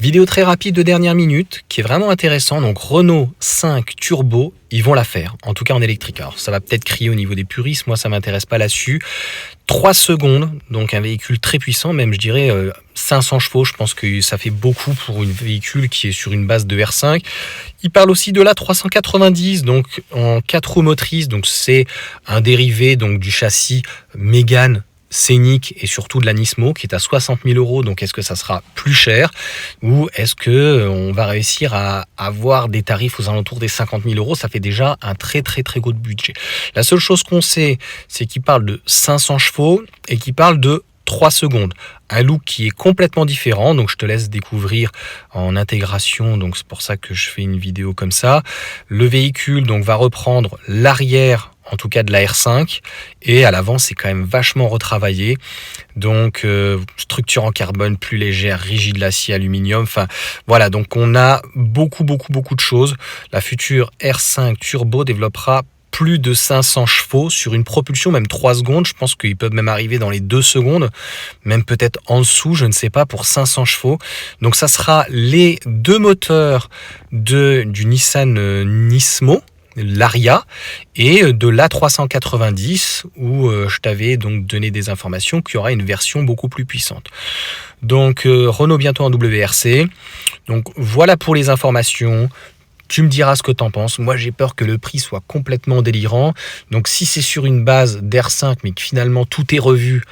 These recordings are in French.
Vidéo très rapide de dernière minute qui est vraiment intéressant. Donc Renault 5 Turbo, ils vont la faire, en tout cas en électrique. Alors ça va peut-être crier au niveau des puristes, moi ça m'intéresse pas là-dessus. 3 secondes, donc un véhicule très puissant, même je dirais 500 chevaux, je pense que ça fait beaucoup pour un véhicule qui est sur une base de R5. Il parle aussi de la 390, donc en 4 roues motrices, donc c'est un dérivé donc du châssis Mégane Scénic et surtout de la Nismo qui est à 60 000 €. Donc est-ce que ça sera plus cher ou est-ce que on va réussir à avoir des tarifs aux alentours des 50 000 €? Ça fait déjà un très gros budget. La seule chose qu'on sait, c'est qu'il parle de 500 chevaux et qu'il parle de 3 secondes. Un look qui est complètement différent, donc je te laisse découvrir en intégration, donc c'est pour ça que je fais une vidéo comme ça. Le véhicule donc va reprendre l'arrière, en tout cas de la R5, et à l'avant c'est quand même vachement retravaillé, donc structure en carbone plus légère, rigide l'acier aluminium, enfin voilà, donc on a beaucoup de choses. La future R5 Turbo développera plus de 500 chevaux sur une propulsion, même 3 secondes. Je pense qu'ils peuvent même arriver dans les 2 secondes, même peut-être en dessous, je ne sais pas, pour 500 chevaux. Donc ça sera les deux moteurs du Nissan Nismo, l'Ariya, et de l'A390 où je t'avais donc donné des informations qu'il y aura une version beaucoup plus puissante. Donc Renault bientôt en WRC. Donc voilà pour les informations. Tu me diras ce que tu en penses. Moi, j'ai peur que le prix soit complètement délirant. Donc, si c'est sur une base d'R5, mais que finalement tout est revu,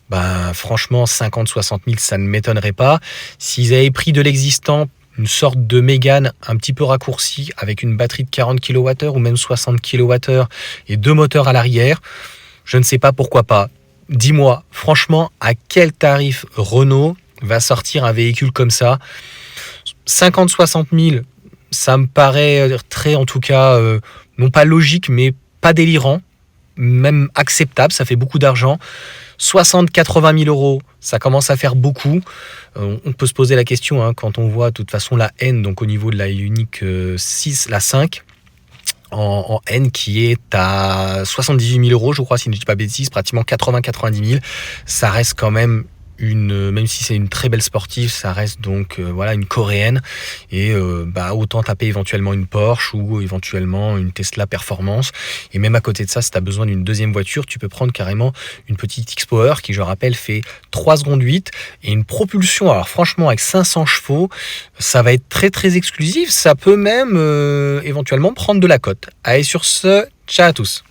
ben, franchement, 50-60 000, ça ne m'étonnerait pas. S'ils avaient pris de l'existant, une sorte de Mégane un petit peu raccourci, avec une batterie de 40 kWh ou même 60 kWh et 2 moteurs à l'arrière, je ne sais pas, pourquoi pas. Dis-moi, franchement, à quel tarif Renault va sortir un véhicule comme ça? 50-60 000, ça me paraît très, en tout cas, non pas logique, mais pas délirant, même acceptable, ça fait beaucoup d'argent. 60-80 000 €, ça commence à faire beaucoup. On peut se poser la question, hein, quand on voit de toute façon la N, donc au niveau de la Ioniq 6, la 5, en N qui est à 78 000 €, je crois, si je ne dis pas bêtise, pratiquement 80-90 000, ça reste quand même même si c'est une très belle sportive, ça reste donc voilà, une coréenne, et autant taper éventuellement une Porsche ou éventuellement une Tesla Performance. Et même à côté de ça, si tu as besoin d'une deuxième voiture, tu peux prendre carrément une petite X-Power qui, je rappelle, fait 3 secondes 8 et une propulsion. Alors franchement, avec 500 chevaux, ça va être très exclusif. Ça peut même éventuellement prendre de la cote. Allez, sur ce, ciao à tous.